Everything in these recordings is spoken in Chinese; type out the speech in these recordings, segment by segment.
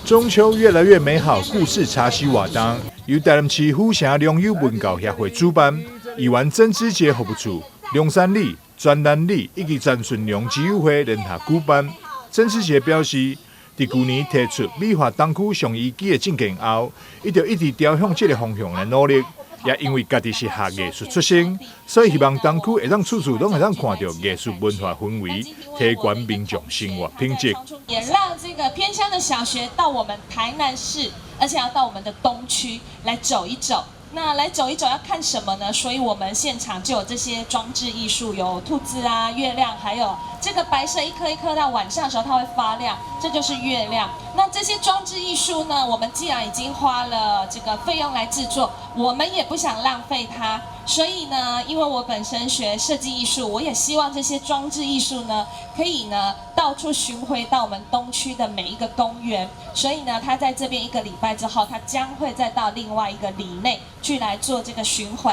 中秋越来越美好，故事茶席活动由台南市府城良友文教协会主办，议员曾之杰服务处、龙山里、专栏里以及詹顺良基友会联合举办。曾之杰表示，在去年提出美化东区上遗迹的政见后，一直朝向这个方向来努力。也因为家己是学艺术出身，所以希望东区会当处处都会当看到艺术文化氛围，提高民众生活品质。也让这个偏乡的小学到我们台南市，而且要到我们的东区来走一走。那来走一走要看什么呢？所以我们现场就有这些装置艺术，有兔子啊、月亮，还有这个白色一颗一颗，到晚上的时候它会发亮，这就是月亮。那这些装置艺术呢，我们既然已经花了这个费用来制作，我们也不想浪费它。所以呢，因为我本身学设计艺术，我也希望这些装置艺术呢，可以呢到处巡回到我们东区的每一个公园。所以呢，它在这边1个礼拜之后，它将会再到另外一个里内去来做这个巡回。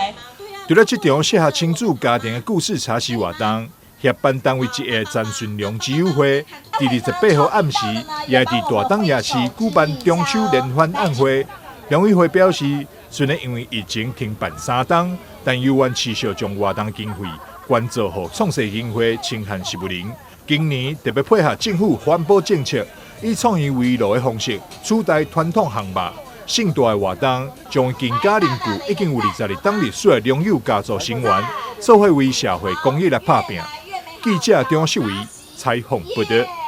除了这场适合亲子家庭的故事茶席活动，协办单位之一的詹顺良基友会，在28号暗时，也在大东夜市举办中秋联欢晚会。良委会表示，虽然因为疫情停办3天，但有愿持续将活动经费捐助予创世协会清汉食物林。今年特别配合政府环保政策，以创意围炉的方式取代传统项目。盛大的活动将经家凝聚已经有22档历史的良友家族成员，做伙为社会公益来打拼。记者张秀维采访报道。